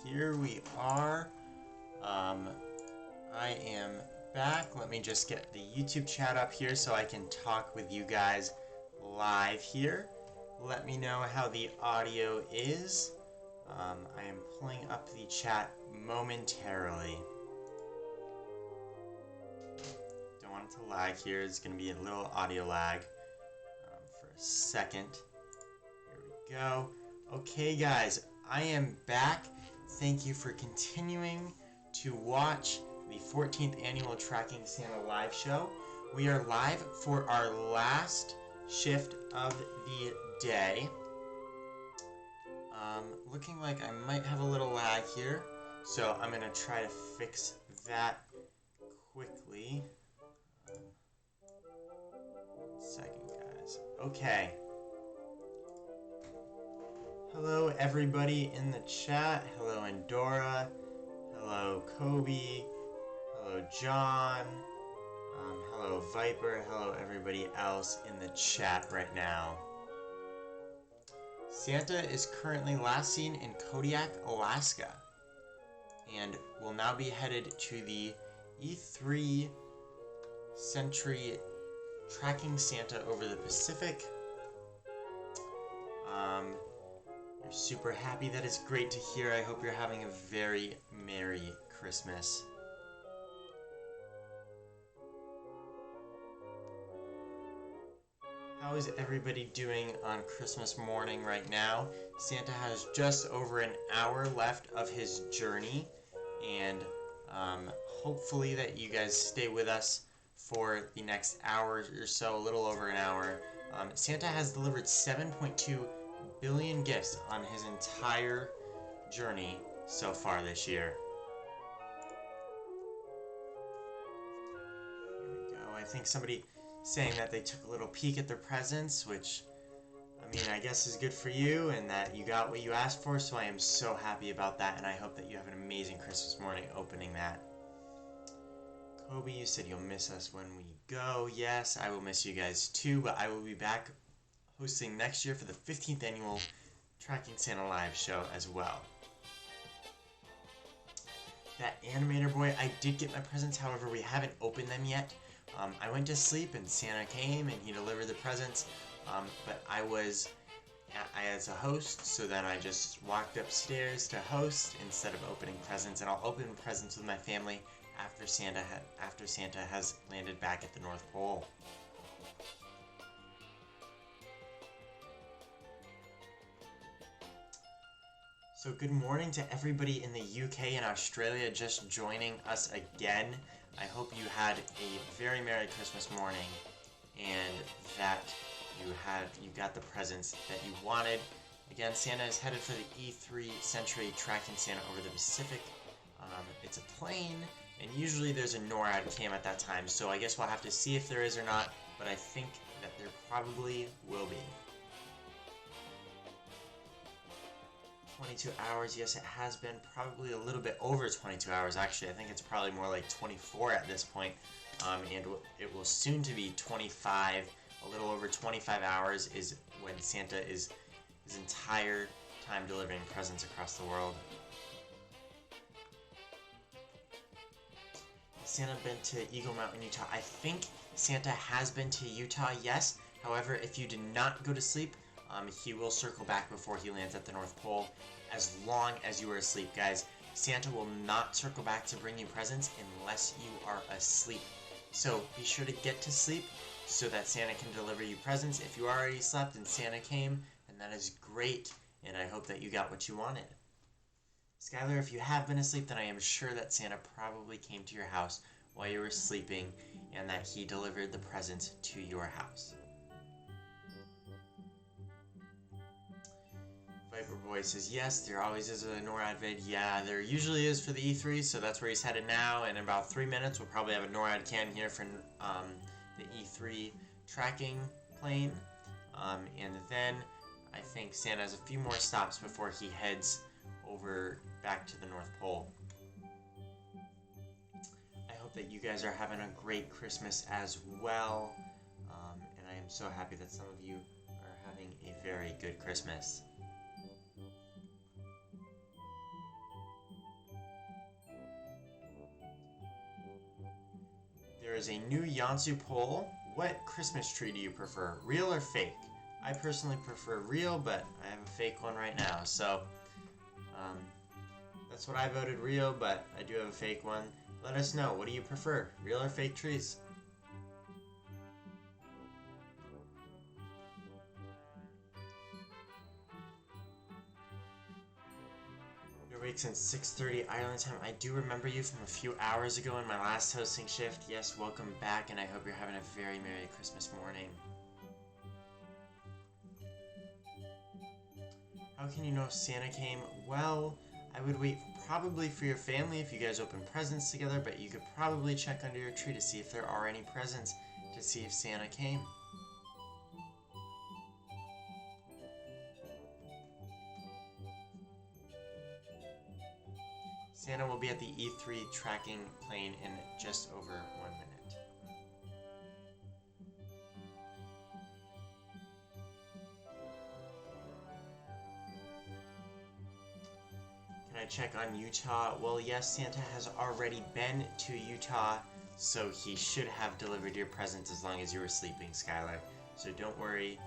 here we are. I am back. Let me just get the YouTube chat up here so I can talk with you guys live here. Let me know how the audio is. I am pulling up the chat momentarily. Don't want it to lag here. It's going to be a little audio lag for a second. Here we go. Okay, guys, I am back. Thank you for continuing to watch the 14th annual Tracking Santa live show. We are live for our last shift of the day. Looking like I might have a little lag here, so I'm going to try to fix that quickly. 1 second, guys. Okay. Hello, everybody in the chat. Hello, Endora. Hello, Kobe. Hello, John. Hello, Viper. Hello, everybody else in the chat right now. Santa is currently last seen in Kodiak, Alaska, and will now be headed to the E3 Century Tracking Santa over the Pacific. You're super happy. That is great to hear. I hope you're having a very Merry Christmas. How is everybody doing on Christmas morning right now? Santa has just over an hour left of his journey, and hopefully that you guys stay with us for the next hour or so, a little over an hour. Santa has delivered 7.2 billion gifts on his entire journey so far this year. Here we go. I think somebody saying that they took a little peek at their presents, which, I mean, I guess is good for you, and that you got what you asked for, so I am so happy about that, and I hope that you have an amazing Christmas morning opening that. Kobe, you said you'll miss us when we go. Yes, I will miss you guys too, but I will be back hosting next year for the 15th annual Tracking Santa live show as well. That animator boy, I did get my presents, however we haven't opened them yet. I went to sleep and Santa came and he delivered the presents, but I as a host, so then I just walked upstairs to host instead of opening presents, and I'll open presents with my family after Santa has landed back at the North Pole. So good morning to everybody in the UK and Australia just joining us again. I hope you had a very Merry Christmas morning and that you got the presents that you wanted. Again, Santa is headed for the E3 Century Tracking Santa over the Pacific. It's a plane, and usually there's a NORAD cam at that time, so I guess we'll have to see if there is or not, but I think that there probably will be. 22 hours, yes, it has been probably a little bit over 22 hours actually. I think it's probably more like 24 at this point, and it will soon to be 25. A little over 25 hours is when Santa is his entire time delivering presents across the world. Has Santa been to Eagle Mountain, Utah? I think Santa has been to Utah, yes. However, if you did not go to sleep, he will circle back before he lands at the North Pole, as long as you are asleep, guys. Santa will not circle back to bring you presents unless you are asleep. So be sure to get to sleep so that Santa can deliver you presents. If you already slept and Santa came, then that is great, and I hope that you got what you wanted. Skylar, if you have been asleep, then I am sure that Santa probably came to your house while you were sleeping and that he delivered the presents to your house. Viper Boy says, yes, there always is a NORAD vid. Yeah, there usually is for the E3, so that's where he's headed now. In about 3 minutes, we'll probably have a NORAD cam here for the E3 tracking plane. And then I think Santa has a few more stops before he heads over back to the North Pole. I hope that you guys are having a great Christmas as well. And I am so happy that some of you are having a very good Christmas. is a new YANTSU poll. What Christmas tree do you prefer, real or fake? I personally prefer real, but I have a fake one right now, so that's what I voted, real, but I do have a fake one. Let us know, what do you prefer, real or fake trees? You're awake since 6:30 Ireland time. I do remember you from a few hours ago in my last hosting shift. Yes, welcome back, and I hope you're having a very Merry Christmas morning. How can you know if Santa came? Well, I would wait probably for your family if you guys open presents together, but you could probably check under your tree to see if there are any presents to see if Santa came. Santa will be at the E3 tracking plane in just over 1 minute. Can I check on Utah? Well, yes, Santa has already been to Utah, so he should have delivered your presents as long as you were sleeping, Skylar. So don't worry.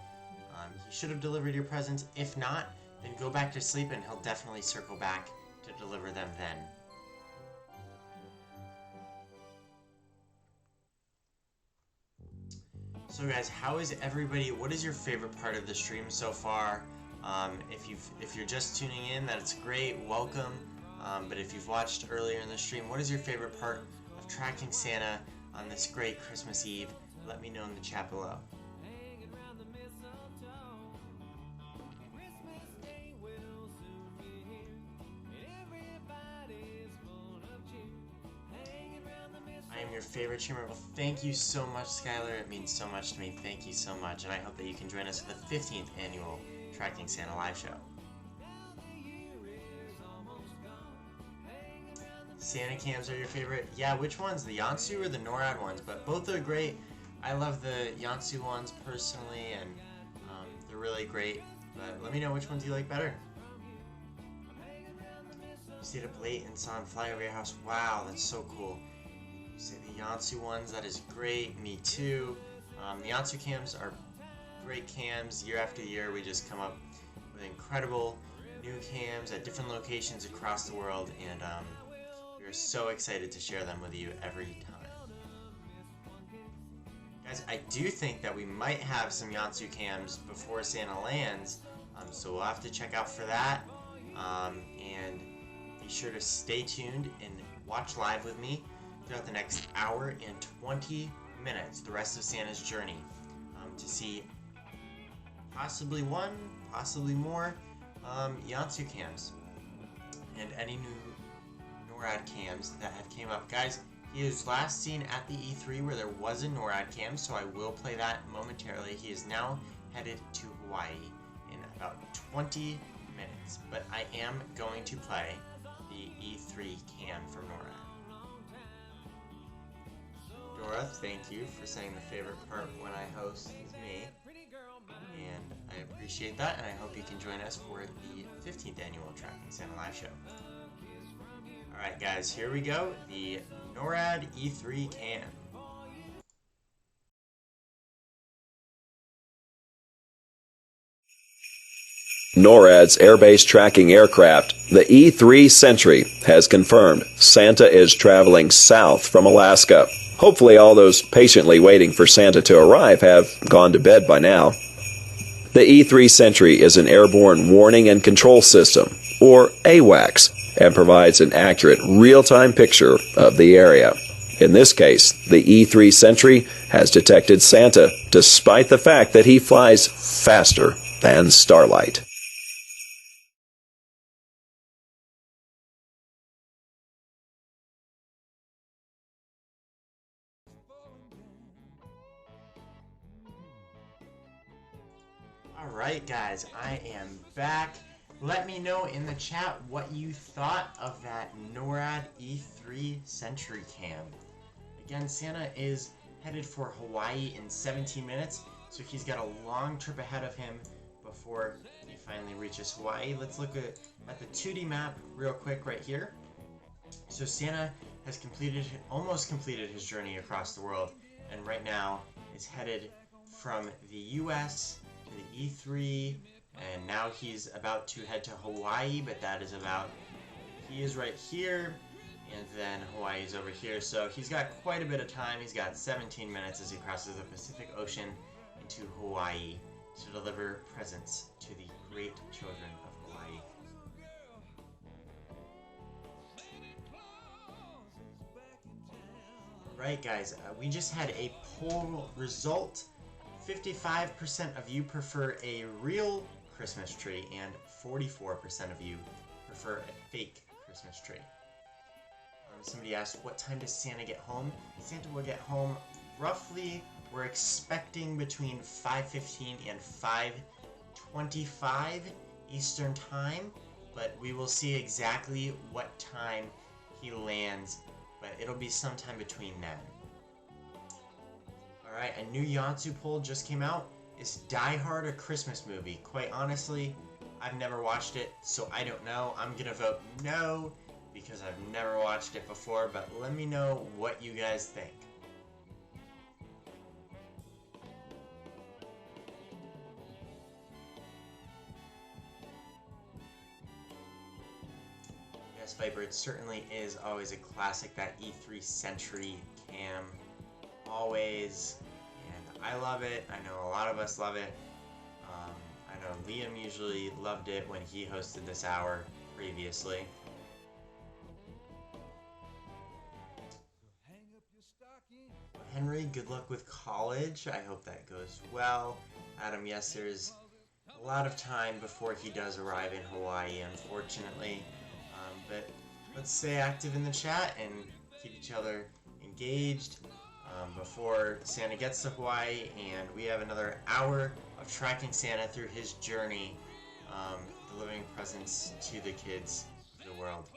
He should have delivered your presents. If not, then go back to sleep and he'll definitely circle back to deliver them then. So guys, how is everybody? What is your favorite part of the stream so far? If you're just tuning in, that's great. Welcome. But if you've watched earlier in the stream, what is your favorite part of tracking Santa on this great Christmas Eve? Let me know in the chat below. I am your favorite streamer. Well, thank you so much, Skylar. It means so much to me. Thank you so much. And I hope that you can join us for the 15th annual Tracking Santa live show. Santa cams are your favorite? Yeah, which ones? The YANTSU or the NORAD ones? But both are great. I love the YANTSU ones personally, and they're really great. But let me know which ones you like better. You stayed up late and saw him fly over your house. Wow, that's so cool. You say the YANTSU ones, that is great. Me too. The YANTSU cams are great cams. Year after year, we just come up with incredible new cams at different locations across the world, and we are so excited to share them with you every time. Guys, I do think that we might have some YANTSU cams before Santa lands, so we'll have to check out for that, and be sure to stay tuned and watch live with me throughout the next hour and 20 minutes, the rest of Santa's journey, to see possibly one, possibly more YANTSU cams and any new NORAD cams that have came up. Guys, he was last seen at the E3 where there was a NORAD cam, so I will play that momentarily. He is now headed to Hawaii in about 20 minutes, but I am going to play the E3 cam from NORAD. Dora, thank you for saying the favorite part when I host is me, and I appreciate that, and I hope you can join us for the 15th annual Tracking Santa live show. Alright guys, here we go, the NORAD E3 cam. NORAD's air-based tracking aircraft, the E3 Sentry, has confirmed Santa is traveling south from Alaska. Hopefully all those patiently waiting for Santa to arrive have gone to bed by now. The E3 Sentry is an airborne warning and control system, or AWACS, and provides an accurate real-time picture of the area. In this case, the E3 Sentry has detected Santa, despite the fact that he flies faster than Starlight. Alright guys, I am back. Let me know in the chat what you thought of that NORAD E3 Sentry cam. Again, Santa is headed for Hawaii in 17 minutes, so he's got a long trip ahead of him before he finally reaches Hawaii. Let's look at the 2D map real quick right here. So Santa has almost completed his journey across the world, and right now is headed from the U.S. to the E3, and now he's about to head to Hawaii, but he is right here, and then Hawaii is over here, so he's got quite a bit of time. He's got 17 minutes as he crosses the Pacific Ocean into Hawaii to deliver presents to the great children of Hawaii. Alright guys, we just had a poll result. 55% of you prefer a real Christmas tree and 44% of you prefer a fake Christmas tree. Somebody asked, what time does Santa get home? Santa will get home roughly, we're expecting between 5:15 and 5:25 Eastern Time, but we will see exactly what time he lands, but it'll be sometime between then. Alright, a new YANTSU poll just came out. Is Die Hard a Christmas movie? Quite honestly, I've never watched it, so I don't know. I'm gonna vote no, because I've never watched it before, but let me know what you guys think. Yes, Viper, it certainly is always a classic, that E3 Century cam. Always. And I love it. I know a lot of us love it. I know Liam usually loved it when he hosted this hour previously. Henry, good luck with college. I hope that goes well. Adam, yes, there's a lot of time before he does arrive in Hawaii, unfortunately. But let's stay active in the chat and keep each other engaged before Santa gets to Hawaii, and we have another hour of tracking Santa through his journey, delivering presents to the kids of the world.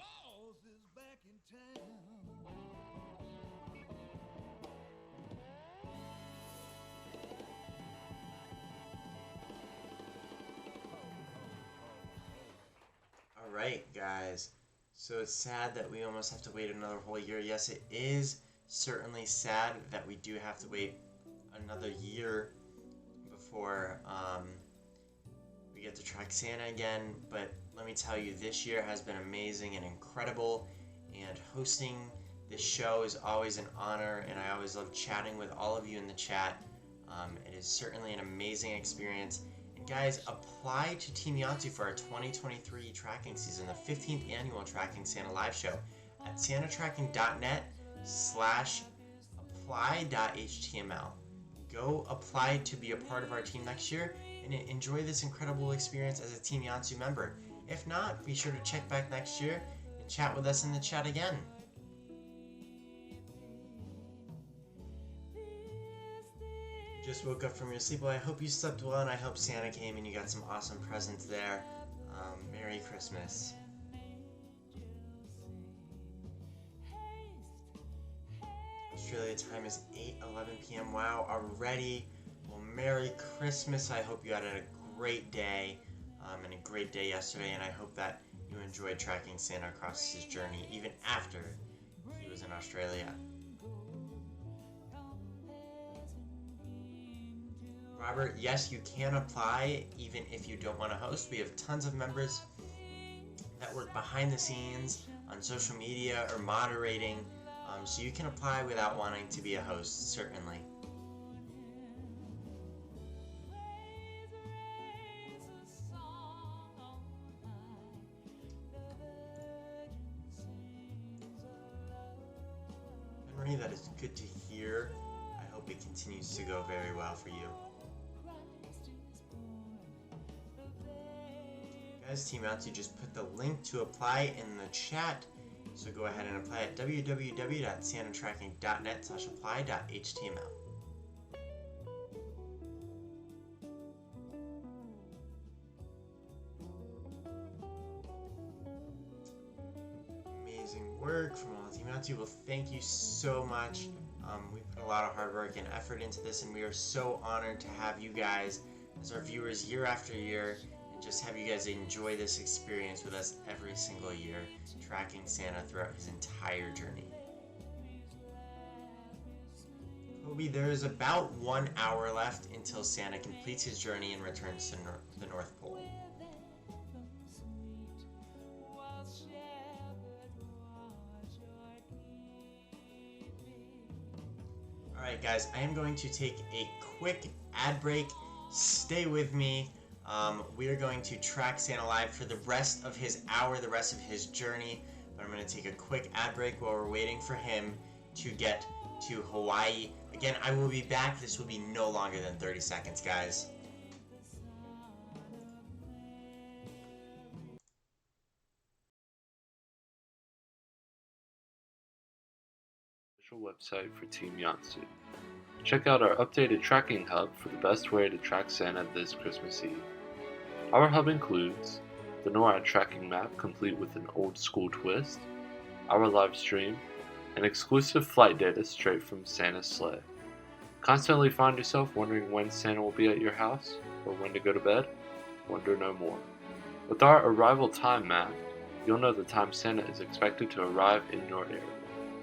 Alright guys, so it's sad that we almost have to wait another whole year. Yes, it is certainly sad that we do have to wait another year before we get to track Santa again, but let me tell you, this year has been amazing and incredible, and hosting this show is always an honor, and I always love chatting with all of you in the chat. It is certainly an amazing experience. And guys, apply to Team YANTSU for our 2023 tracking season, the 15th annual Tracking Santa live show at santatracking.net/apply.html. Go apply to be a part of our team next year and enjoy this incredible experience as a Team YANTSU member. If not, be sure to check back next year and chat with us in the chat again. Just woke up from your sleep. Well, I hope you slept well, and I hope Santa came and you got some awesome presents there. Merry Christmas. Australia time is 8:11 p.m. Wow, already. Well, Merry Christmas. I hope you had a great day, and a great day yesterday, and I hope that you enjoyed tracking Santa across his journey, even after he was in Australia. Robert, yes, you can apply even if you don't want to host. We have tons of members that work behind the scenes on social media or moderating, so you can apply without wanting to be a host, certainly. Henry, that is good to hear. I hope it continues to go very well for you. Guys, Team YANTSU just put the link to apply in the chat, so go ahead and apply at www.santatracking.net/apply.html. Amazing work from all Team YANTSU. Well, thank you so much. We put a lot of hard work and effort into this, and we are so honored to have you guys as our viewers year after year, and just have you guys enjoy this experience with us every single year, tracking Santa throughout his entire journey. Kobe, there is about 1 hour left until Santa completes his journey and returns to the North Pole. Alright guys, I am going to take a quick ad break. Stay with me. We are going to track Santa live for the rest of his hour, the rest of his journey. But I'm going to take a quick ad break while we're waiting for him to get to Hawaii. Again, I will be back. This will be no longer than 30 seconds, guys. Official website for Team YANTSU. Check out our updated tracking hub for the best way to track Santa this Christmas Eve. Our hub includes the NORAD tracking map complete with an old school twist, our live stream, and exclusive flight data straight from Santa's sleigh. Constantly find yourself wondering when Santa will be at your house or when to go to bed? Wonder no more. With our arrival time map, you'll know the time Santa is expected to arrive in your area,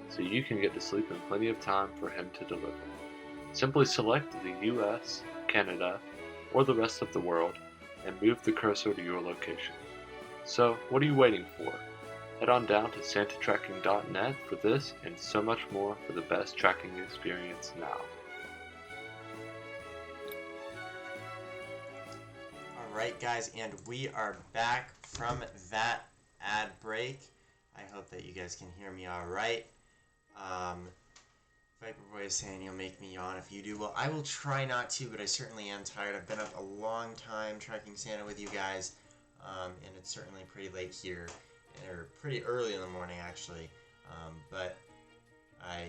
so you can get to sleep in plenty of time for him to deliver. Simply select the US, Canada, or the rest of the world and move the cursor to your location. So, what are you waiting for? Head on down to santatracking.net for this and so much more for the best tracking experience now. Alright guys, and we are back from that ad break. I hope that you guys can hear me alright. Viperboy is saying you'll make me yawn if you do. Well, I will try not to, but I certainly am tired. I've been up a long time tracking Santa with you guys, and it's certainly pretty late here, or pretty early in the morning actually, but I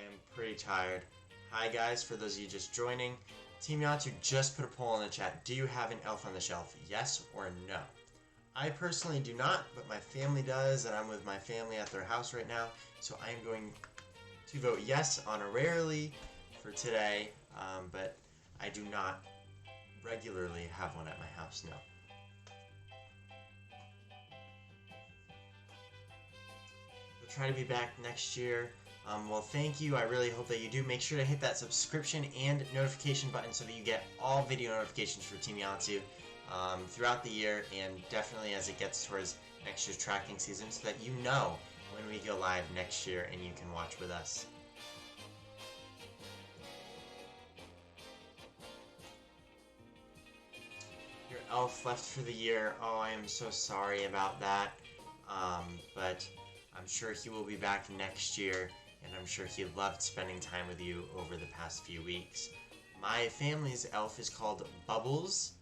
am pretty tired. Hi guys, for those of you just joining, Team YANTSU just put a poll in the chat. Do you have an elf on the shelf? Yes or no? I personally do not, but my family does, and I'm with my family at their house right now, so I am going to vote yes honorarily for today, but I do not regularly have one at my house, no. We'll try to be back next year. Well, thank you. I really hope that you do. Make sure to hit that subscription and notification button so that you get all video notifications for Team YANTSU throughout the year, and definitely as it gets towards next year's tracking season, so that you know when we go live next year and you can watch with us. Your elf left for the year. Oh, I am so sorry about that. But I'm sure he will be back next year, and I'm sure he loved spending time with you over the past few weeks. My family's elf is called Bubbles,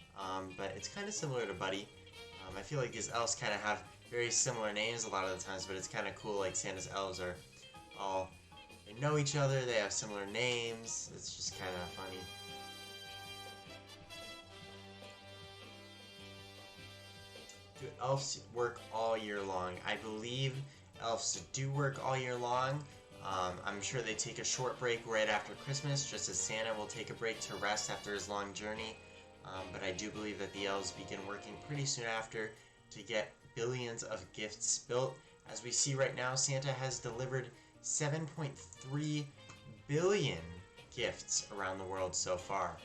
but it's kind of similar to Buddy. I feel like these elves kind of have very similar names a lot of the times, but it's kind of cool, like Santa's elves are all, they know each other, they have similar names, it's just kind of funny. Do elves work all year long? I believe elves do work all year long. I'm sure they take a short break right after Christmas, just as Santa will take a break to rest after his long journey. But I do believe that the elves begin working pretty soon after to get billions of gifts built. As we see right now, Santa has delivered 7.3 billion gifts around the world so far.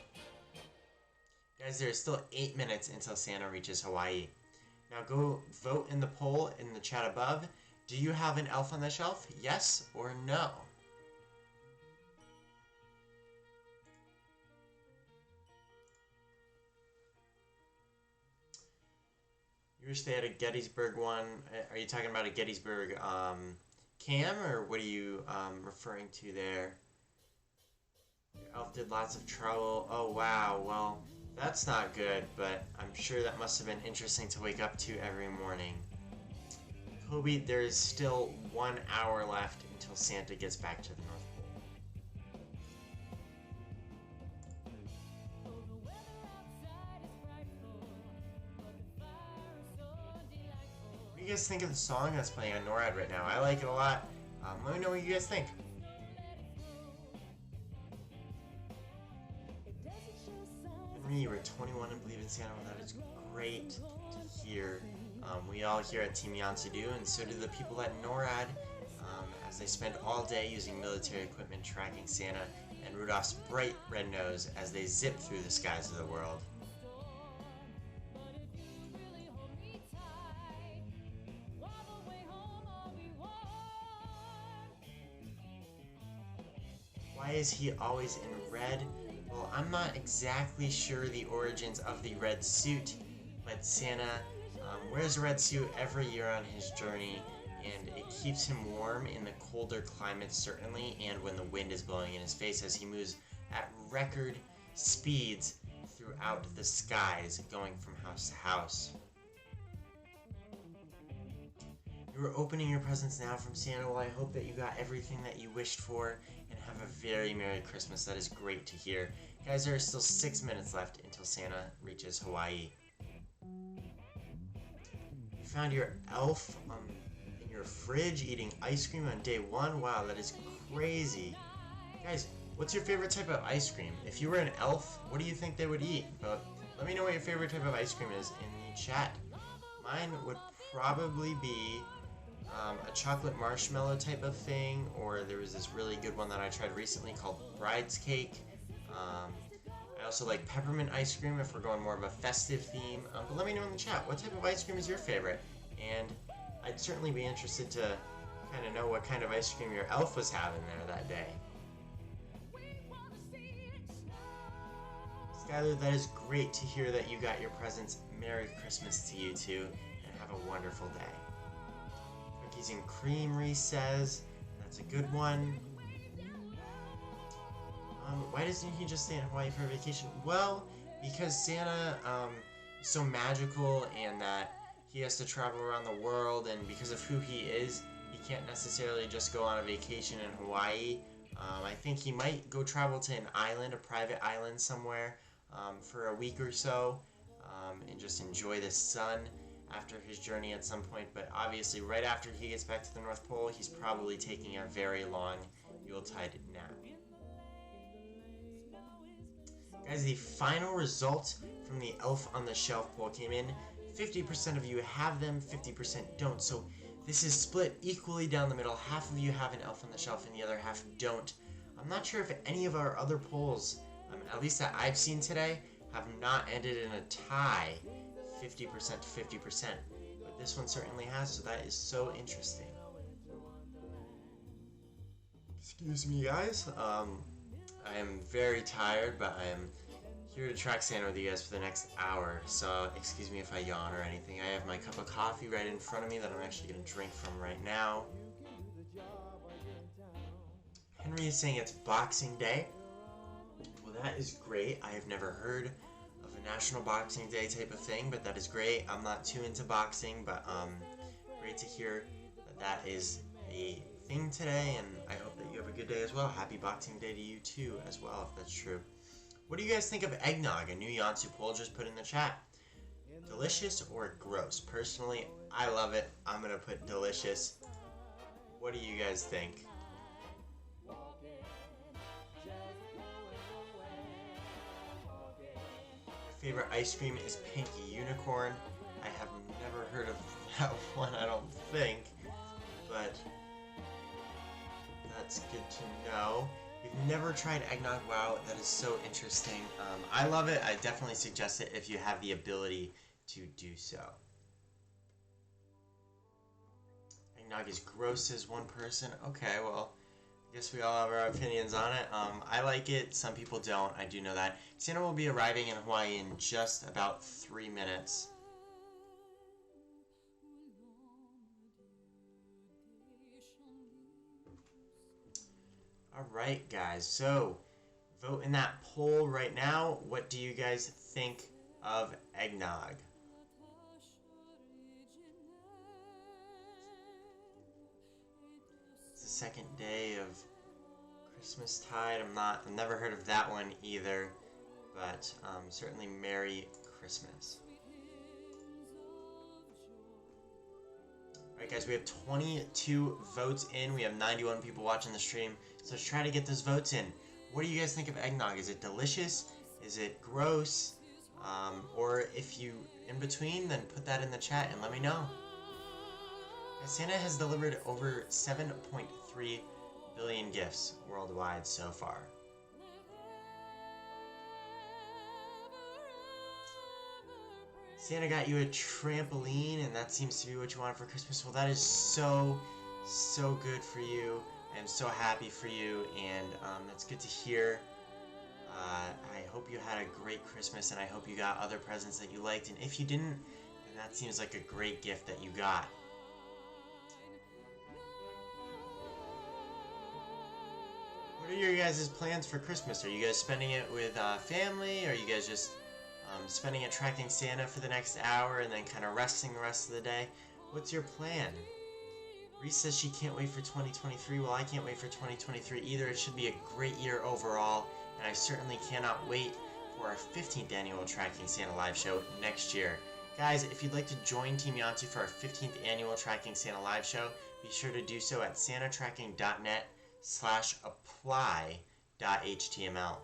Guys, there's still 8 minutes until Santa reaches Hawaii. Now go vote in the poll in the chat above. Do you have an elf on the shelf? Yes or no? You wish they had a Gettysburg one. Are you talking about a Gettysburg cam, or what are you referring to there? Your elf did lots of trouble. Oh wow, well, that's not good, but I'm sure that must have been interesting to wake up to every morning. Kobe, there is still 1 hour left until Santa gets back to the North Pole. What do you guys think of the song that's playing on NORAD right now? I like it a lot. Let me know what you guys think. You were 21 and believe in Santa. Well, that is great to hear. We all here at Team YANTSU do, and so do the people at NORAD, as they spend all day using military equipment tracking Santa and Rudolph's bright red nose as they zip through the skies of the world. Why is he always in red? Well, I'm not exactly sure the origins of the red suit, but Santa wears a red suit every year on his journey, and it keeps him warm in the colder climates certainly, and when the wind is blowing in his face as he moves at record speeds throughout the skies, going from house to house. You are opening your presents now from Santa. Well, I hope that you got everything that you wished for, and have a very Merry Christmas. That is great to hear. Guys, there are still 6 minutes left until Santa reaches Hawaii. You found your elf in your fridge eating ice cream on day 1. Wow, that is crazy. Guys, what's your favorite type of ice cream? If you were an elf, what do you think they would eat? Let me know what your favorite type of ice cream is in the chat. Mine would probably be a chocolate marshmallow type of thing, or there was this really good one that I tried recently called Bride's Cake. I also like peppermint ice cream if we're going more of a festive theme. But let me know in the chat, what type of ice cream is your favorite? And I'd certainly be interested to kind of know what kind of ice cream your elf was having there that day. Skylar, that is great to hear that you got your presents. Merry Christmas to you too, and have a wonderful day. Cookies and Creamery says, that's a good one. Why doesn't he just stay in Hawaii for a vacation? Well, because Santa is so magical and that he has to travel around the world, and because of who he is, he can't necessarily just go on a vacation in Hawaii. I think he might go travel to an island, a private island somewhere, for a week or so, and just enjoy the sun after his journey at some point. But obviously, right after he gets back to the North Pole, he's probably taking a very long Yuletide nap. Guys, the final result from the Elf on the Shelf poll came in. 50% of you have them, 50% don't. So this is split equally down the middle. Half of you have an Elf on the Shelf and the other half don't. I'm not sure if any of our other polls, at least that I've seen today, have not ended in a tie, 50% to 50%. But this one certainly has, so that is so interesting. Excuse me, guys. I am very tired, but I am here to track Santa with you guys for the next hour, so excuse me if I yawn or anything. I have my cup of coffee right in front of me that I'm actually going to drink from right now. Henry is saying it's Boxing Day. Well, that is great. I have never heard of a National Boxing Day type of thing, but that is great. I'm not too into boxing, but great to hear that that is a thing today, and I hope that you have a good day as well. Happy Boxing Day to you too as well, if that's true. What do you guys think of eggnog? A new YANTSU poll just put in the chat. Delicious or gross? Personally, I love it. I'm going to put delicious. What do you guys think? My favorite ice cream is Pinky Unicorn. I have never heard of that one, I don't think. But that's good to know. You've never tried eggnog? Wow, that is so interesting. I love it. I definitely suggest it if you have the ability to do so. Eggnog is gross, says one person. Okay, well, I guess we all have our opinions on it. I like it. Some people don't. I do know that. Santa will be arriving in Hawaii in just about 3 minutes. Alright guys, so vote in that poll right now. What do you guys think of eggnog? It's the second day of Christmastide. I've never heard of that one either, but certainly Merry Christmas. Alright guys, we have 22 votes in. We have 91 people watching the stream. So let's try to get those votes in. What do you guys think of eggnog? Is it delicious? Is it gross? Or if you in between, then put that in the chat and let me know. Santa has delivered over 7.3 billion gifts worldwide so far. Santa got you a trampoline, and that seems to be what you wanted for Christmas. Well, that is so good for you. I am so happy for you, and that's good to hear. I hope you had a great Christmas, and I hope you got other presents that you liked. And if you didn't, then that seems like a great gift that you got. What are your guys' plans for Christmas? Are you guys spending it with family? Or are you guys just spending it tracking Santa for the next hour and then kind of resting the rest of the day? What's your plan? Reese says she can't wait for 2023. Well, I can't wait for 2023 either. It should be a great year overall, and I certainly cannot wait for our 15th annual Tracking Santa live show next year. Guys, if you'd like to join Team YANTSU for our 15th annual Tracking Santa live show, be sure to do so at santatracking.net/apply.html.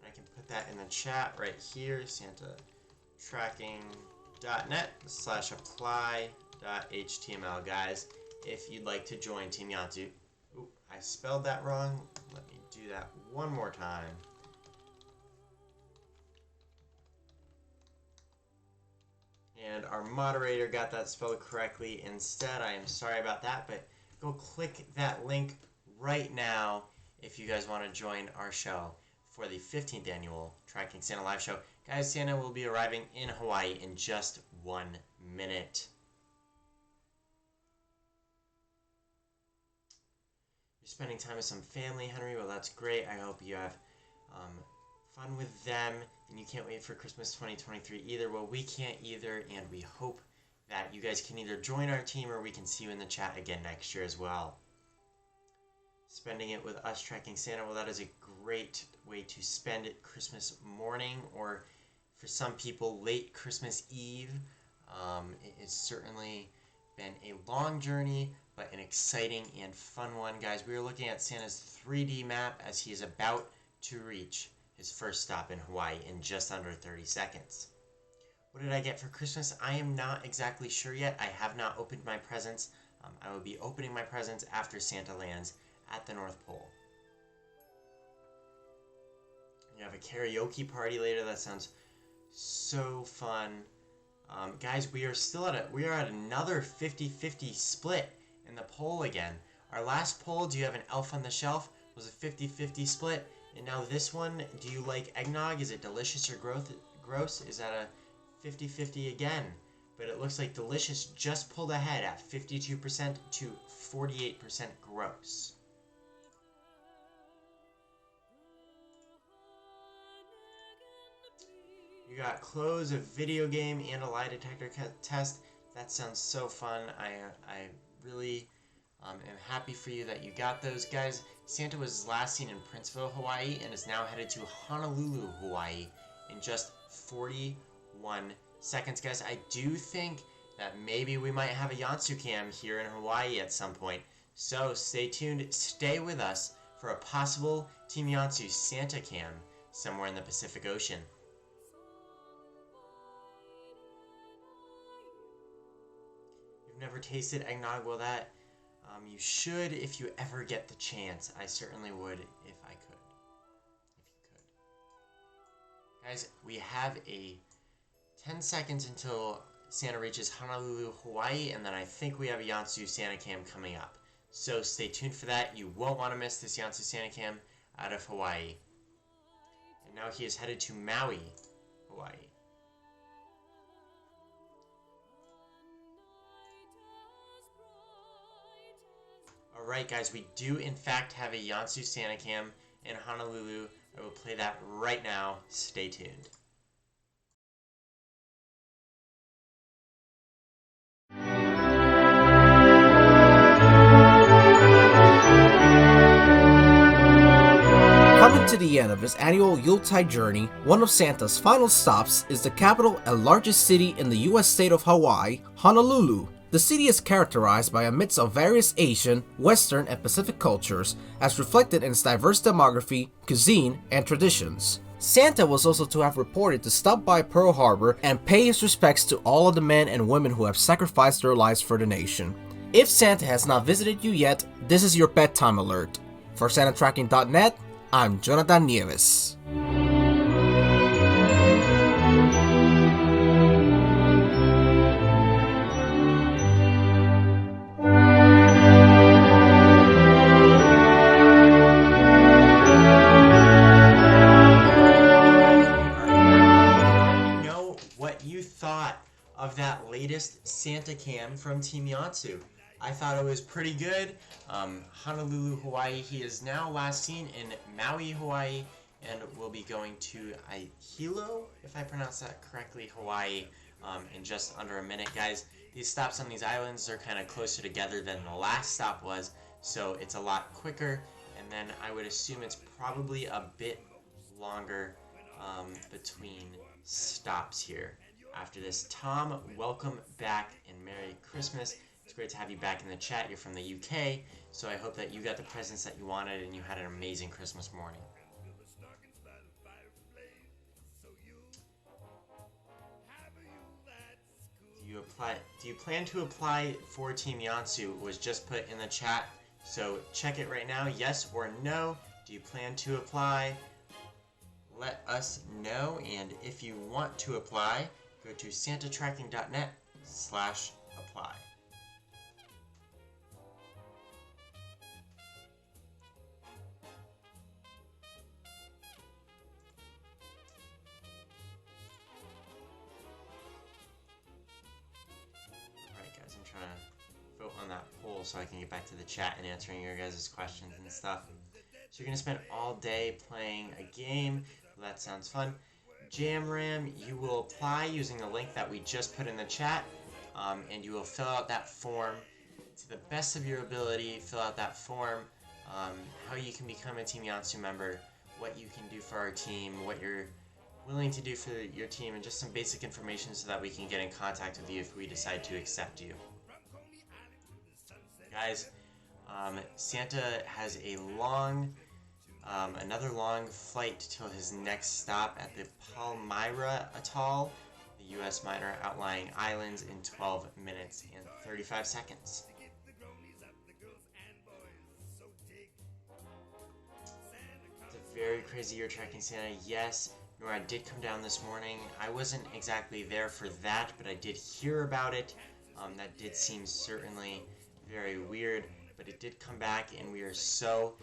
I can put that in the chat right here, santatracking.net/apply.html, guys, if you'd like to join Team YANTSU. Ooh, I spelled that wrong. Let me do that one more time. And our moderator got that spelled correctly instead. I am sorry about that, but go click that link right now if you guys want to join our show for the 15th annual Tracking Santa live show. Guys, Santa will be arriving in Hawaii in just 1 minute. You're spending time with some family, Henry. Well, that's great. I hope you have fun with them, and you can't wait for Christmas 2023 either. Well, we can't either, and we hope that you guys can either join our team or we can see you in the chat again next year as well. Spending it with us tracking Santa, well, that is a great way to spend it Christmas morning, or for some people, late Christmas Eve. It has certainly been a long journey, but an exciting and fun one. Guys, we are looking at Santa's 3D map as he is about to reach his first stop in Hawaii in just under 30 seconds. What did I get for Christmas? I am not exactly sure yet. I have not opened my presents. I will be opening my presents after Santa lands at the North Pole. You have a karaoke party later. That sounds so fun. Guys, we are at another 50-50 split in the poll again. Our last poll, do you have an elf on the shelf, was a 50-50 split. And now this one, do you like eggnog? Is it delicious or gross? Is that a 50-50 again? But it looks like delicious just pulled ahead at 52% to 48% gross. You got clothes, a video game, and a lie detector test. That sounds so fun. I really am happy for you that you got those. Guys, Santa was last seen in Princeville, Hawaii, and is now headed to Honolulu, Hawaii in just 41 seconds. Guys, I do think that maybe we might have a YANTSU cam here in Hawaii at some point. So stay tuned, stay with us for a possible Team YANTSU Santa cam somewhere in the Pacific Ocean. You've never tasted eggnog? Well, that you should if you ever get the chance. I certainly would if I could. If you could. Guys, we have a 10 seconds until Santa reaches Honolulu, Hawaii, and then I think we have a YANTSU Santa cam coming up. So stay tuned for that. You won't want to miss this YANTSU Santa cam out of Hawaii. And now he is headed to Maui, Hawaii. Alright guys, we do in fact have a YANTSU Santa cam in Honolulu. I will play that right now. Stay tuned. Coming to the end of his annual Yuletide journey, one of Santa's final stops is the capital and largest city in the U.S. state of Hawaii, Honolulu. The city is characterized by a mix of various Asian, Western, and Pacific cultures, as reflected in its diverse demography, cuisine, and traditions. Santa was also to have reported to stop by Pearl Harbor and pay his respects to all of the men and women who have sacrificed their lives for the nation. If Santa has not visited you yet, this is your bedtime alert. For SantaTracking.net, I'm Jonathan Nieves. latest Santa cam from Team YANTSU. I thought it was pretty good. Honolulu, Hawaii. He is now last seen in Maui, Hawaii, and will be going to Hilo, if I pronounce that correctly, Hawaii, in just under a minute, guys. These stops on these islands are kind of closer together than the last stop was, so it's a lot quicker, and then I would assume it's probably a bit longer between stops here after this. Tom, welcome back and Merry Christmas. It's great to have you back in the chat. You're from the UK, so I hope that you got the presents that you wanted and you had an amazing Christmas morning. Do you plan to apply for Team YANTSU? Was just put in the chat, so check it right now. Yes or no? Do you plan to apply? Let us know, and if you want to apply, go to santatracking.net/apply. Trying to vote on that poll so I can get back to the chat and answering your guys' questions and stuff. So you're going to spend all day playing a game. Well, that sounds fun. JamRam, you will apply using the link that we just put in the chat, and you will fill out that form to the best of your ability. Fill out that form, how you can become a Team YANTSU member, what you can do for our team, what you're willing to do for your team, and just some basic information so that we can get in contact with you if we decide to accept you. Guys, Santa has a another long flight till his next stop at the Palmyra Atoll, the U.S. minor outlying islands, in 12 minutes and 35 seconds. It's a very crazy year tracking Santa. Yes, Nora did come down this morning. I wasn't exactly there for that, but I did hear about it. That did seem certainly very weird, but it did come back, and we are so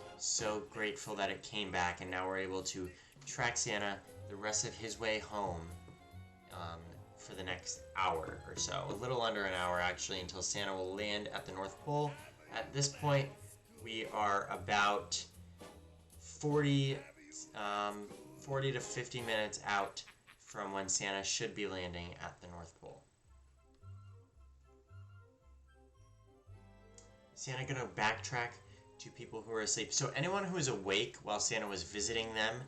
grateful that it came back, and now we're able to track Santa the rest of his way home for the next hour or so. A little under an hour, actually, until Santa will land at the North Pole. At this point, we are about 40 to 50 minutes out from when Santa should be landing at the North Pole. Santa gonna backtrack to people who are asleep. So anyone who is awake while Santa was visiting them,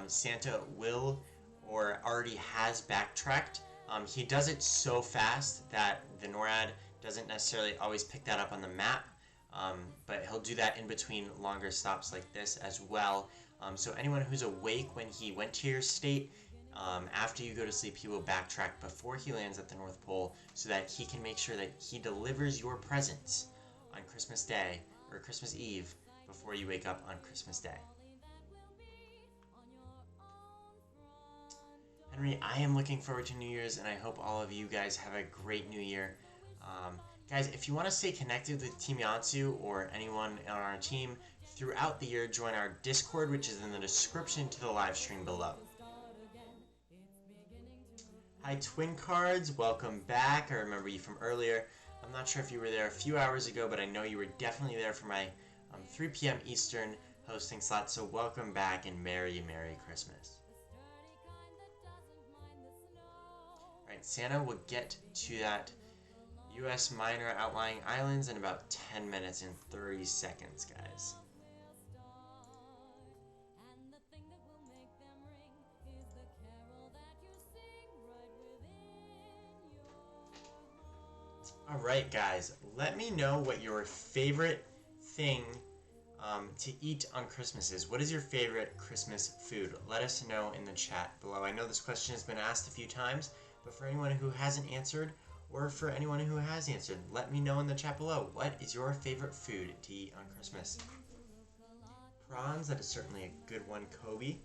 Santa will or already has backtracked. He does it so fast that the NORAD doesn't necessarily always pick that up on the map, but he'll do that in between longer stops like this as well. So anyone who's awake when he went to your state, after you go to sleep, he will backtrack before he lands at the North Pole so that he can make sure that he delivers your presents on Christmas Day or Christmas Eve before you wake up on Christmas Day. Henry, I am looking forward to New Year's, and I hope all of you guys have a great New Year. Guys, if you want to stay connected with Team YANTSU or anyone on our team throughout the year, join our Discord, which is in the description to the live stream below. Hi, Twin Cards, welcome back. I remember you from earlier. I'm not sure if you were there a few hours ago, but I know you were definitely there for my 3 p.m. Eastern hosting slot, so welcome back and Merry Christmas. Alright, Santa will get to that U.S. minor outlying islands in about 10 minutes and 30 seconds, guys. Alright guys, let me know what your favorite thing to eat on Christmas is. What is your favorite Christmas food? Let us know in the chat below. I know this question has been asked a few times, but for anyone who hasn't answered, or for anyone who has answered, let me know in the chat below. What is your favorite food to eat on Christmas? Prawns, that is certainly a good one, Kobe.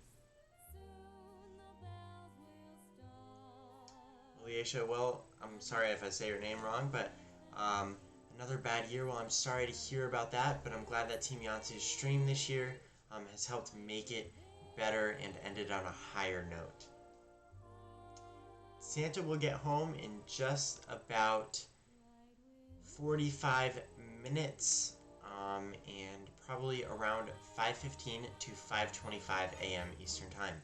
Alicia, well, I'm sorry if I say your name wrong, but another bad year. Well, I'm sorry to hear about that, but I'm glad that Team YANTSU's stream this year has helped make it better and ended on a higher note. Santa will get home in just about 45 minutes, and probably around 5:15 to 5:25 a.m. Eastern Time.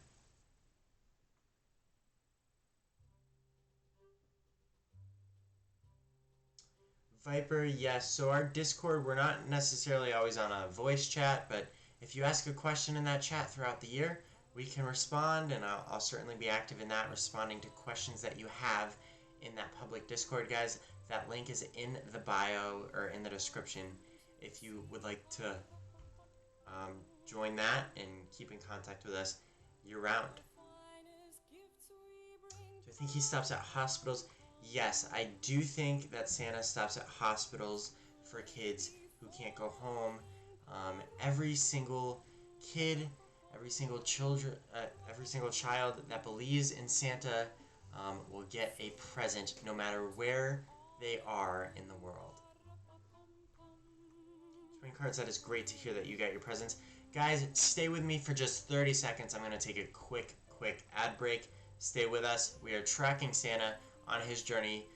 Viper, yes. So our Discord, we're not necessarily always on a voice chat, but if you ask a question in that chat throughout the year, we can respond, and I'll certainly be active in that, responding to questions that you have in that public Discord, guys. That link is in the bio or in the description if you would like to join that and keep in contact with us year round. Do I think he stops at hospitals? Yes, I do think that Santa stops at hospitals for kids who can't go home. Every single kid, every single child that believes in Santa will get a present no matter where they are in the world. Spring cards, that is great to hear that you got your presents. Guys, stay with me for just 30 seconds. I'm going to take a quick ad break. Stay with us. We are tracking Santa on his journey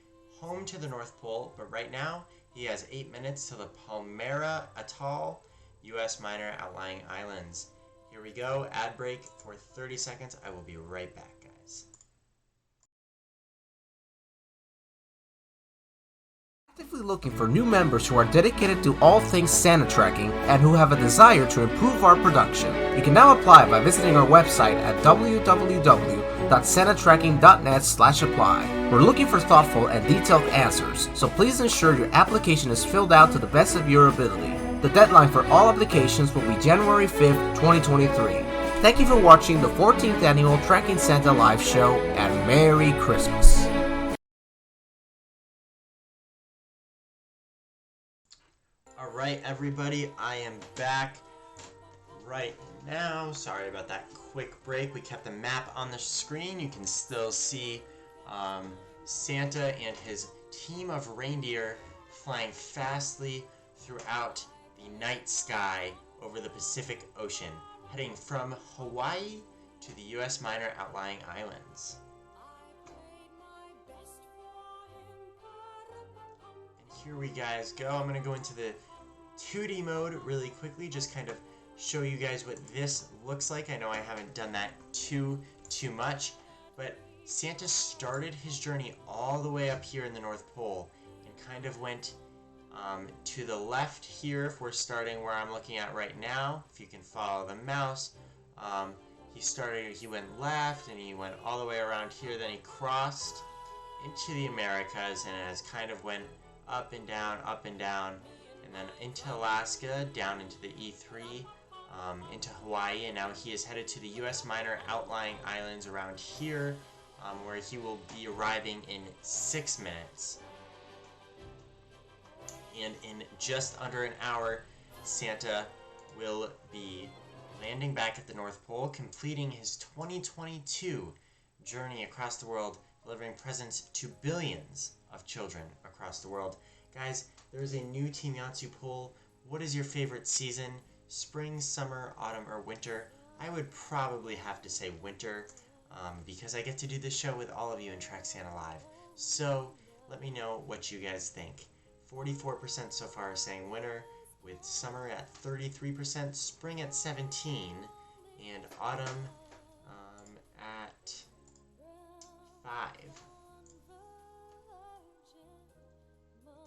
home to the North Pole, but right now he has 8 minutes to the Palmyra Atoll, U.S. Minor Outlying Islands. Here we go, ad break for 30 seconds. I will be right back, guys. Actively looking for new members who are dedicated to all things Santa tracking and who have a desire to improve our production. You can now apply by visiting our website at www.santatracking.net/apply. We're looking for thoughtful and detailed answers, so please ensure your application is filled out to the best of your ability. The deadline for all applications will be January 5th, 2023. Thank you for watching the 14th annual Tracking Santa live show, and Merry Christmas. Alright, everybody, I am back right now. Sorry about that quick break. We kept the map on the screen. You can still see Santa and his team of reindeer flying fastly throughout the night sky over the Pacific Ocean, heading from Hawaii to the U.S. Minor Outlying Islands. And here we guys go. I'm going to go into the 2D mode really quickly, just kind of show you guys what this looks like. I know I haven't done that too much, but Santa started his journey all the way up here in the North Pole and kind of went to the left here. If we're starting where I'm looking at right now, if you can follow the mouse, he went left and he went all the way around here, then he crossed into the Americas and has kind of went up and down, and then into Alaska, down into the E3, into Hawaii, and now he is headed to the U.S. Minor Outlying Islands around here, where he will be arriving in 6 minutes. And in just under an hour, Santa will be landing back at the North Pole, completing his 2022 journey across the world, delivering presents to billions of children across the world. Guys, there is a new Team YANTSU poll. What is your favorite season? Spring, summer, autumn, or winter? I would probably have to say winter, because I get to do this show with all of you in Track Santa Live. So let me know what you guys think. 44% so far are saying winter, with summer at 33%, spring at 17%, and autumn at 5%.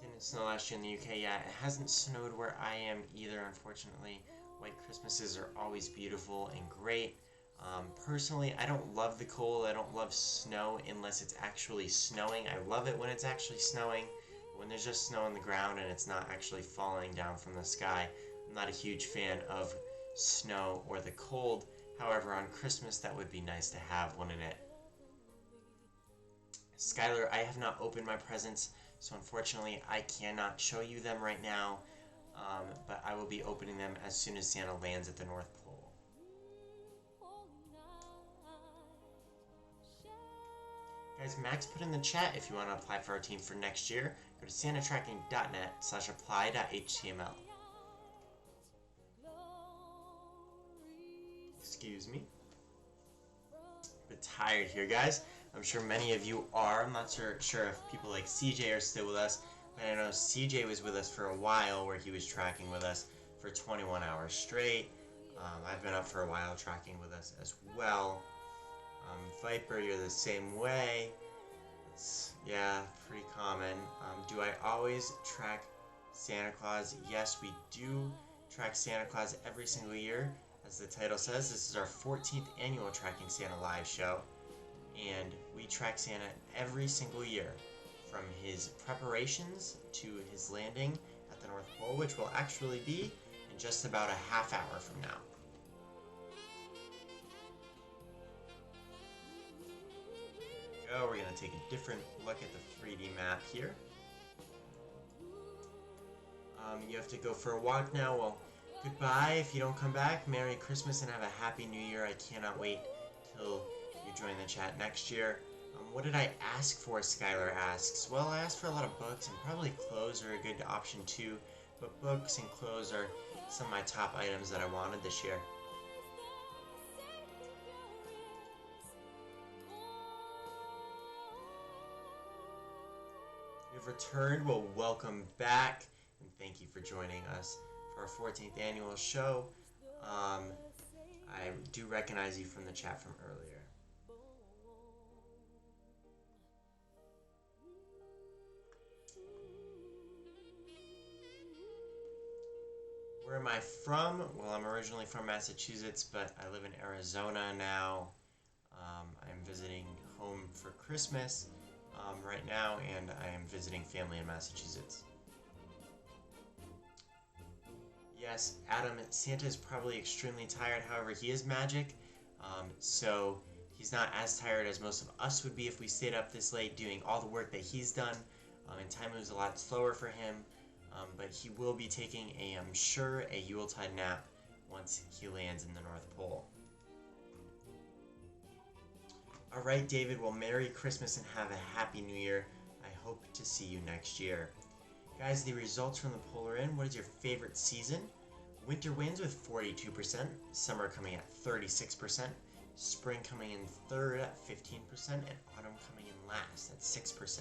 Didn't snow last year in the UK. Yeah, it hasn't snowed where I am either, unfortunately. White Christmases are always beautiful and great. Personally, I don't love the cold. I don't love snow unless it's actually snowing. I love it when it's actually snowing. But when there's just snow on the ground and it's not actually falling down from the sky, I'm not a huge fan of snow or the cold. However, on Christmas, that would be nice to have, wouldn't it? Skylar, I have not opened my presents, so unfortunately I cannot show you them right now, but I will be opening them as soon as Santa lands at the North Pole. Guys, Max put in the chat if you want to apply for our team for next year. Go to santatracking.net/apply.html. Excuse me. A bit tired here, guys. I'm sure many of you are. I'm not sure if people like CJ are still with us, but I know CJ was with us for a while where he was tracking with us for 21 hours straight. I've been up for a while tracking with us as well. Viper, you're the same way. Yeah, pretty common. Do I always track Santa Claus? Yes, we do track Santa Claus every single year. As the title says, this is our 14th annual Tracking Santa live show, and we track Santa every single year, from his preparations to his landing at the North Pole, which will actually be in just about a half hour from now. We're going to take a different look at the 3D map here. You have to go for a walk now. Well, goodbye if you don't come back. Merry Christmas and have a Happy New Year. I cannot wait till you join the chat next year. What did I ask for, Skylar asks? Well, I asked for a lot of books, and probably clothes are a good option too, but books and clothes are some of my top items that I wanted this year. You've returned. Well, welcome back, and thank you for joining us for our 14th annual show. I do recognize you from the chat from earlier. Where am I from? Well, I'm originally from Massachusetts, but I live in Arizona now. I'm visiting home for Christmas right now, and I am visiting family in Massachusetts. Yes, Adam, Santa is probably extremely tired. However, he is magic, so he's not as tired as most of us would be if we stayed up this late doing all the work that he's done. And time moves a lot slower for him, but he will be taking I'm sure, a Yuletide nap once he lands in the North Pole. Alright, David, well, Merry Christmas and have a Happy New Year. I hope to see you next year. Guys, the results from the poll are in. What is your favorite season? Winter wins with 42%, summer coming at 36%, spring coming in third at 15%, and autumn coming in last at 6%.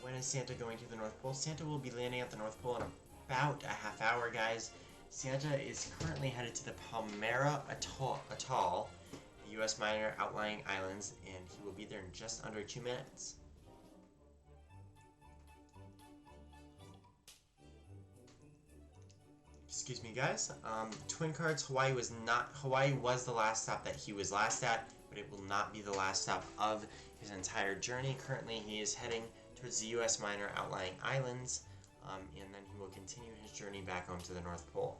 When is Santa going to the North Pole? Santa will be landing at the North Pole in about a half hour, guys. Santa is currently headed to the Palmyra Atoll, the U.S. Minor Outlying Islands, and he will be there in just under 2 minutes. Excuse me, guys. Twin Cards, Hawaii was the last stop that he was last at, but it will not be the last stop of his entire journey. Currently, he is heading towards the U.S. Minor Outlying Islands, and then he will continue his journey back home to the North Pole.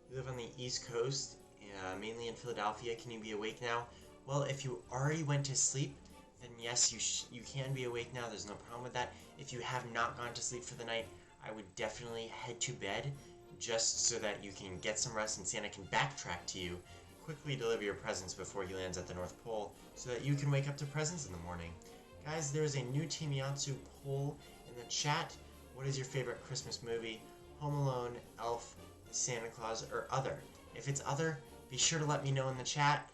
You live on the East Coast, mainly in Philadelphia. Can you be awake now? Well, if you already went to sleep, then yes, you can be awake now. There's no problem with that. If you have not gone to sleep for the night, I would definitely head to bed just so that you can get some rest and Santa can backtrack to you, quickly deliver your presents before he lands at the North Pole so that you can wake up to presents in the morning. Guys, there's a new Team YANTSU poll in the chat. What is your favorite Christmas movie? Home Alone, Elf, Santa Claus, or other? If it's other, be sure to let me know in the chat.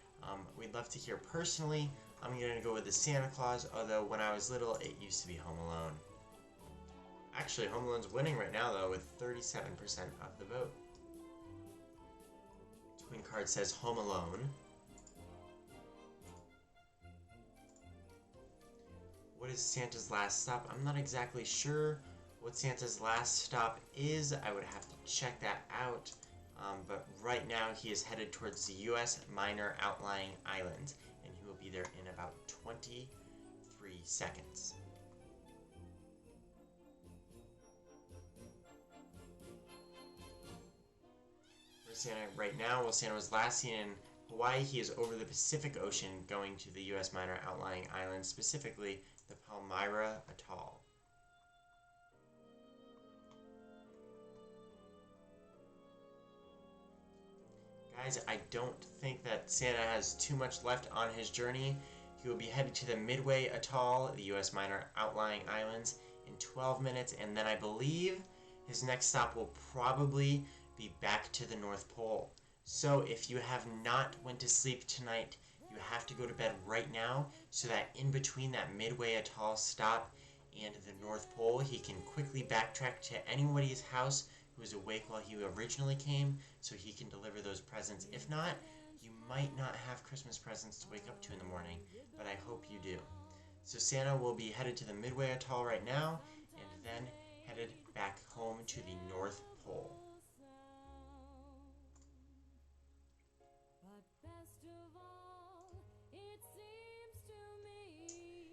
We'd love to hear personally. I'm going to go with the Santa Claus, although when I was little, it used to be Home Alone. Actually, Home Alone's winning right now, though, with 37% of the vote. Twin Card says Home Alone. What is Santa's last stop? I'm not exactly sure what Santa's last stop is. I would have to check that out. But right now, he is headed towards the U.S. Minor Outlying Islands, and he will be there in about 23 seconds. Where's Santa right now? Well, Santa was last seen in Hawaii. He is over the Pacific Ocean going to the U.S. Minor Outlying Islands, specifically the Palmyra Atoll. Guys, I don't think that Santa has too much left on his journey. He will be headed to the Midway Atoll, the U.S. Minor Outlying Islands, in 12 minutes, and then I believe his next stop will probably be back to the North Pole. So if you have not went to sleep tonight, you have to go to bed right now so that in between that Midway Atoll stop and the North Pole, he can quickly backtrack to anybody's house who was awake while he originally came so he can deliver those presents. If not, you might not have Christmas presents to wake up to in the morning, but I hope you do. So Santa will be headed to the Midway Atoll right now and then headed back home to the North Pole.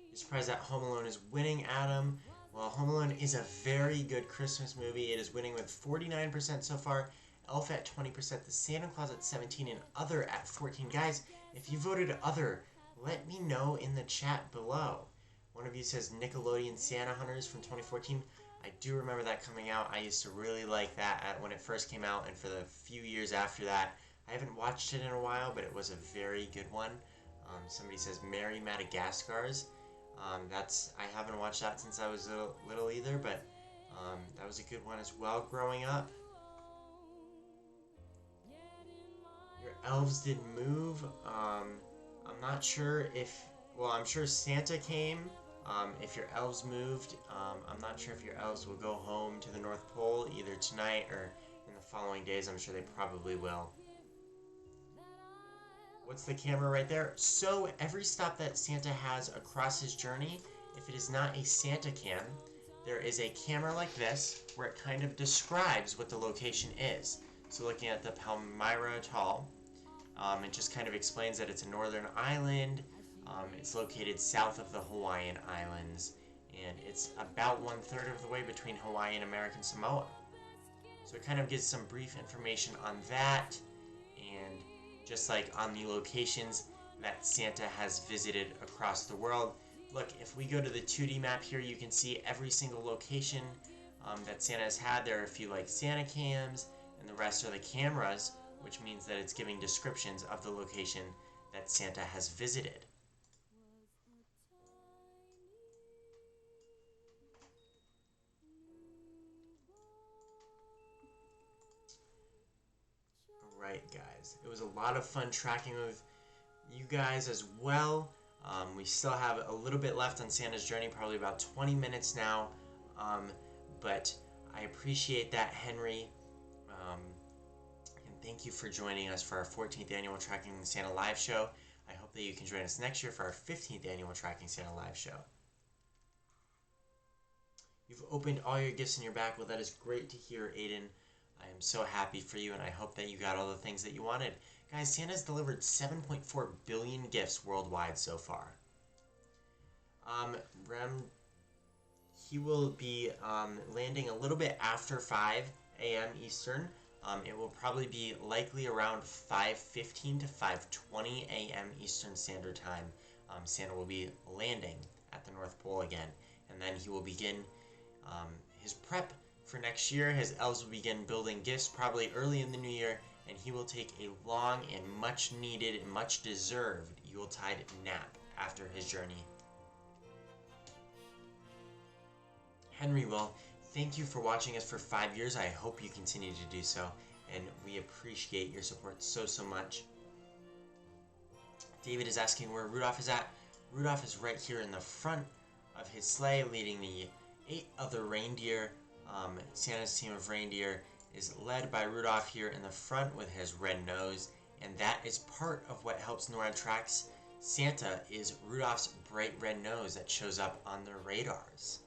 You're surprised that Home Alone is winning, Adam? Well, Home Alone is a very good Christmas movie. It is winning with 49% so far, Elf at 20%, The Santa Claus at 17%, and Other at 14%. Guys, if you voted Other, let me know in the chat below. One of you says Nickelodeon Santa Hunters from 2014. I do remember that coming out. I used to really like that when it first came out, and for the few years after that. I haven't watched it in a while, but it was a very good one. Somebody says Merry Madagascars. I haven't watched that since I was little either, but that was a good one as well growing up. Your elves didn't move. I'm not sure if, well, I'm sure Santa came. If your elves moved, I'm not sure if your elves will go home to the North Pole either tonight or in the following days. I'm sure they probably will. What's the camera right there? So every stop that Santa has across his journey, if it is not a Santa cam, there is a camera like this where it kind of describes what the location is. So looking at the Palmyra Atoll, it just kind of explains that it's a northern island. It's located south of the Hawaiian Islands, and it's about 1/3 of the way between Hawaii and American Samoa. So it kind of gives some brief information on that, and just like on the locations that Santa has visited across the world. Look, if we go to the 2D map here, you can see every single location that Santa has had. There are a few like Santa cams, and the rest are the cameras, which means that it's giving descriptions of the location that Santa has visited. Alright guys, it was a lot of fun tracking with you guys as well. We still have a little bit left on Santa's journey, probably about 20 minutes now, but I appreciate that, Henry, and thank you for joining us for our 14th annual Tracking Santa live show. I hope that you can join us next year for our 15th annual Tracking Santa live show. You've opened all your gifts in your bag. Well, that is great to hear, Aiden. I am so happy for you, and I hope that you got all the things that you wanted. Guys, Santa's delivered 7.4 billion gifts worldwide so far. He will be landing a little bit after 5 a.m. Eastern. It will probably be likely around 5:15 to 5:20 a.m. Eastern Standard Time. Santa will be landing at the North Pole again, and then he will begin his prep for next year. His elves will begin building gifts probably early in the new year, and he will take a long and much needed and much deserved Yuletide nap after his journey. Henry, well, thank you for watching us for 5 years. I hope you continue to do so, and we appreciate your support so much. David is asking where Rudolph is at. Rudolph is right here in the front of his sleigh leading the 8 other reindeer. Santa's team of reindeer is led by Rudolph here in the front with his red nose, and that is part of what helps NORAD tracks Santa is Rudolph's bright red nose that shows up on their radars.